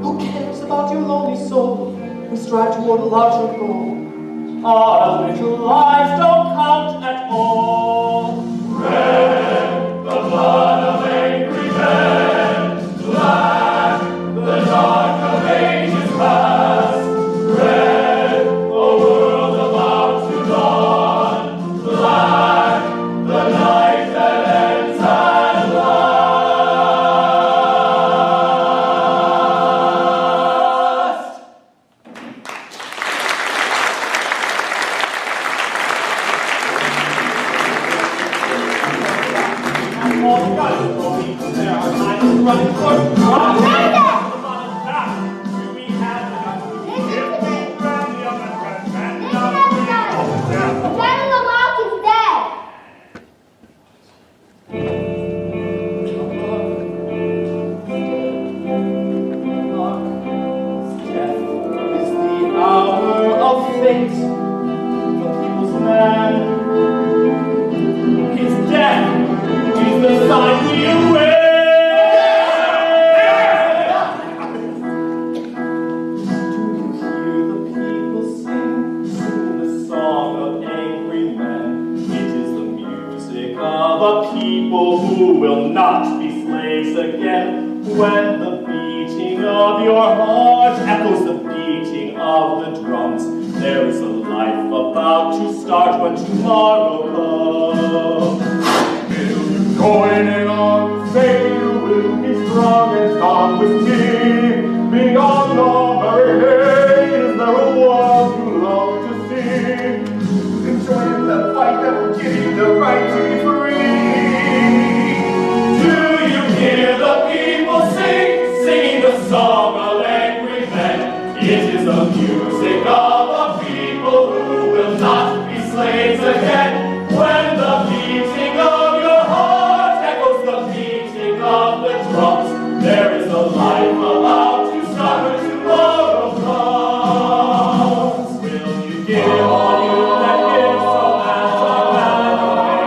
Who cares about your lonely soul? We strive toward a larger goal. Our little lives don't count at all. Red, the blood of angry men. Black, the dark of ages past. Red, a world about to dawn. Black, the night that ends at last. Running towards when the beating of your heart echoes the beating of the drums. There is a life about to start when tomorrow comes. Will you join in on? Say you will be strong and start with me. Beyond all barricades, is there a world you love to see? Enjoy the fight that will give you the right to be free. Hear the people singing the song of angry men. It is the music of a people who will not be slaves again. When the beating of your heart echoes the beating of the drums, there is a life about to start when tomorrow comes. Will you give all you that gives so that your man may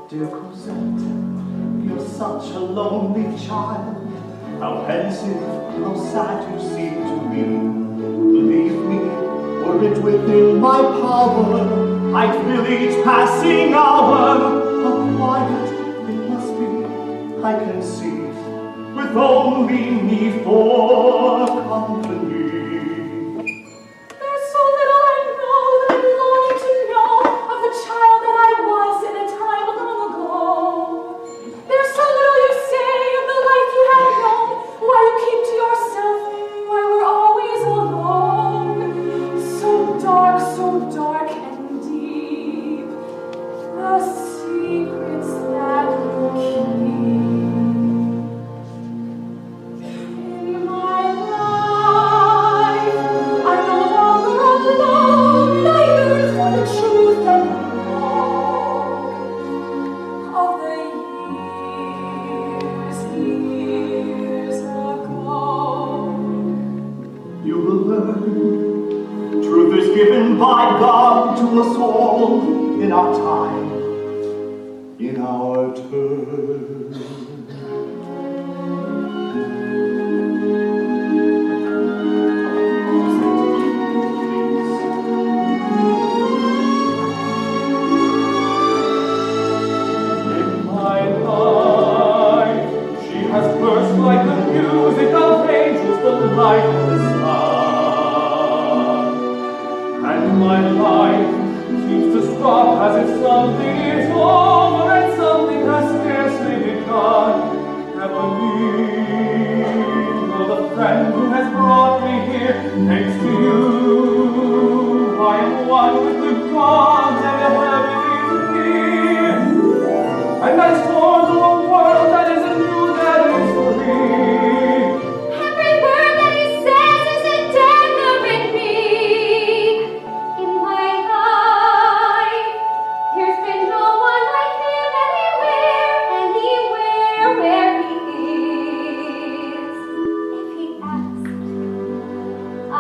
Dear Cosette, you're such a lonely child. How pensive, how sad you seem to me. Believe me, were it within my power, I'd fill each passing hour. How quiet it must be, I can see, with only me for company. There's so little I know that I'm longing to know of the child that I was in a time long ago. There's so little you say of the life you have known, why you keep to yourself, why we're always alone. So dark and deep, the secrets that you keep. In my life, I'm no longer alone, neither for the truth and the wrong of the years ago. You will learn, truth is given by God to us all in our time, in our turn. In my life, she has burst like the music of angels, the light of the sun. And my life seems to stop as if something is over and something has scarcely begun. Eveline, oh, the friend who has brought me here, thanks to you, I am one with the gods and the heavens near. And I soar to a world that is new, that is free. Every word that he says is a dagger in me. In my life, there's been no one like him anywhere where he is. If he asks, I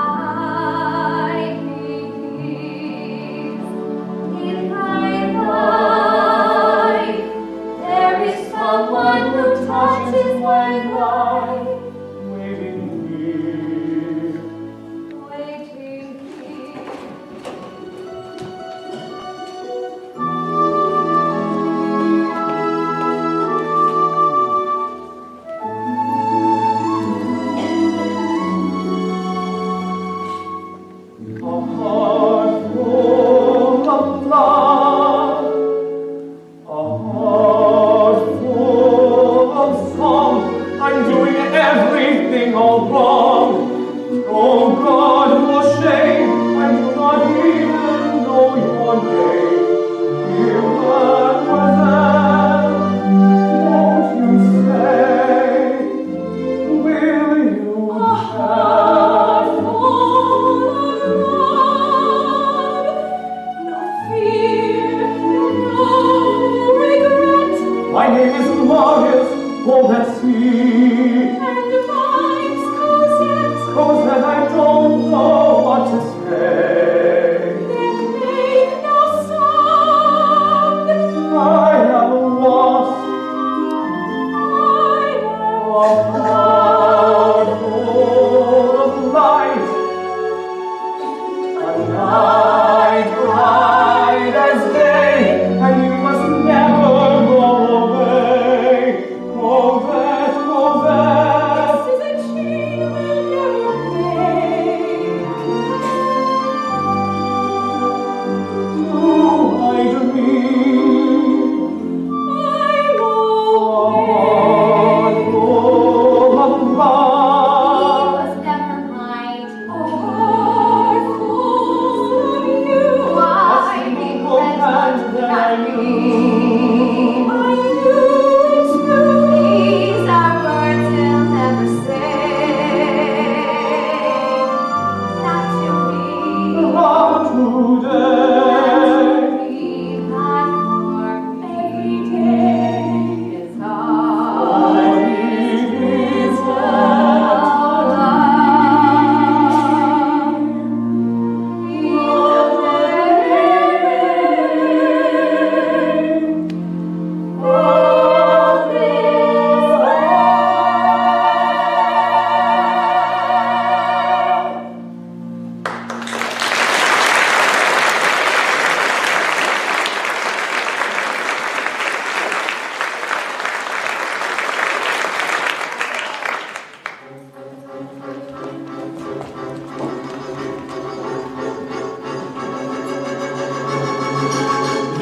give. In my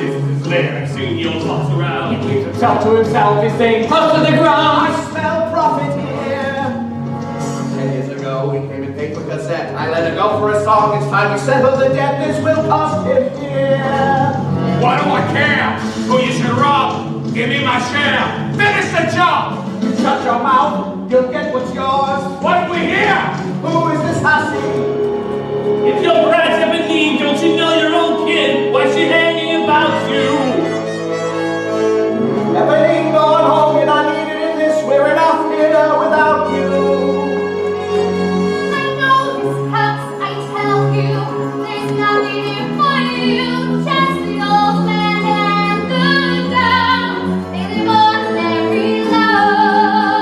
This is his lair, singing your thoughts around. He keeps himself to himself, he's saying, close to the ground. I smell profit here. 10 years ago, we came in paper gazette. I let her go for a song. It's time we settle the debt. This will cost him dear. Why do I care who you should rob? Give me my share. Finish the job. You shut your mouth, you'll get what's yours. What do we hear? Who is this hussy? If your brats have a need, don't you know your own kid? Why's she hanging about you? Everything going home, you're not needed in this. We're enough here without you. I know this helps, I tell you. There's nothing here for you. Just the old man and the girl. They live ordinary lives.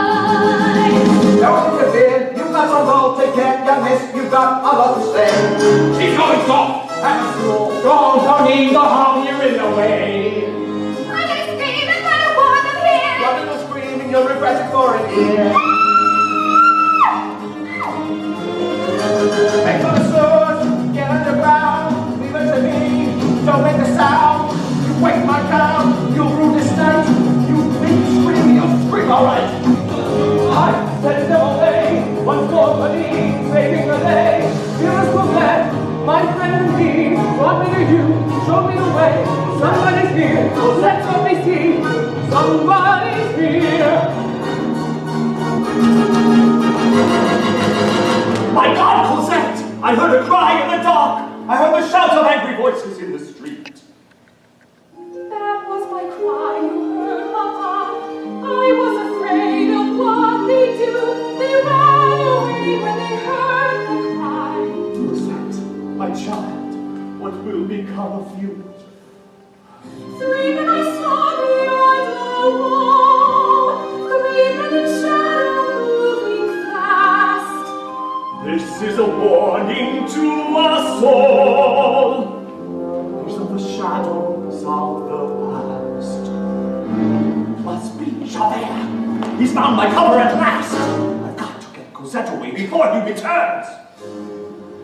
Don't interfere, you've got some role to get. You miss, you've got a lot to say. She's going soft. That's cool. Don't need go home, you're in the way. I'm gonna scream and try to warn them here. You're gonna scream and you'll regret it for a year. Make for the source, get underground, leave it to me, don't make a sound. You wake my town, you'll rue this night. You think scream, you'll scream alright. I said no way, once more for me, saving the day. Beautiful man, my friend and me, brought me to you, show me the way. Somebody's here, so let somebody see. Somebody's here. My God, Cosette! I heard a cry in the dark. I heard the shout of angry voices in the street. That was my cry, you heard, Papa. I was afraid of what they do. They ran away when they heard the cry. Cosette, my child, what will become of you? Three men I saw beyond the wall. Three men in shadow moving fast. This is a warning to us all. These are the shadows of the past. Must be Javert. He's found my cover at last. I've got to get Cosette away before he returns. I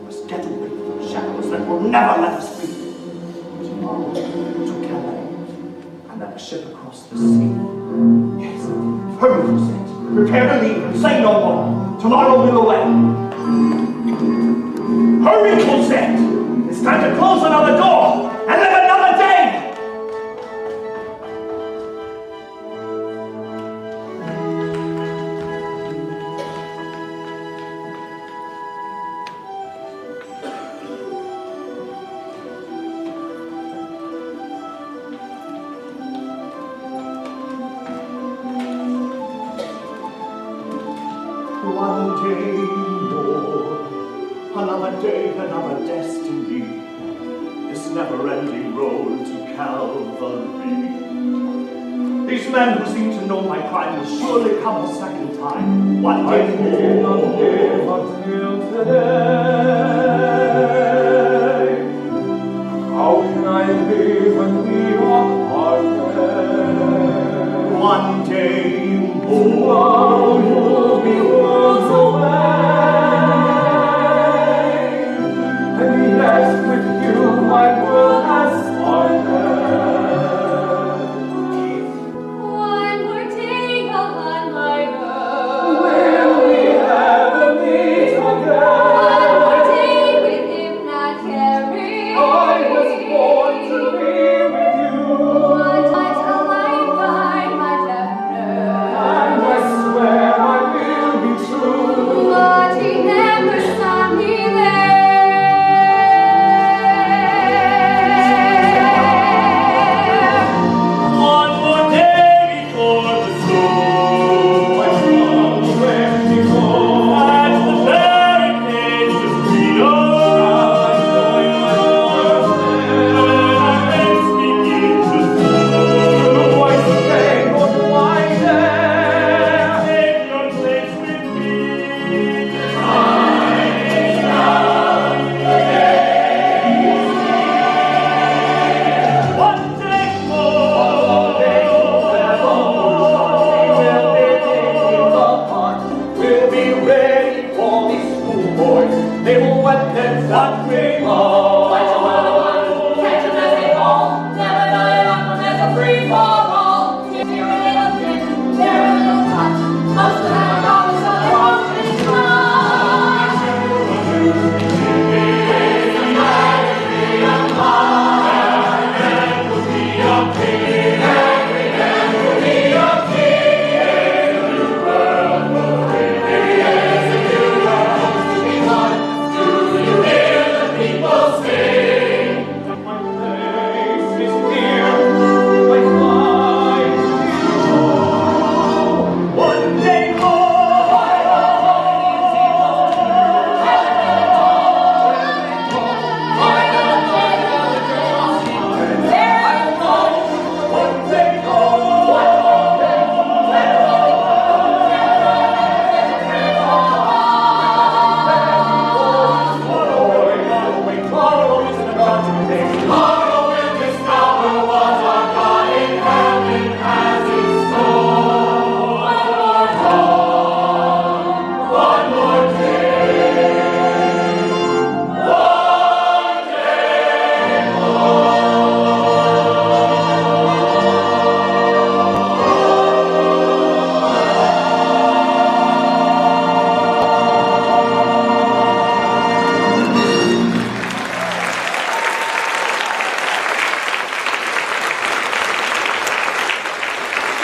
must get away from the shadows that will never let us be. Tomorrow, to Calais, and then a ship across the sea. Yes, hurry, Cosette. Prepare to leave and say no more. Tomorrow we'll away. Hurry, Cosette! It's time to close another door and live another day! One day more, another day, another destiny, this never-ending road to Calvary. These men who seem to know my crime will surely come a second time. One day more. Until today. How can I live when we are parted? One day more.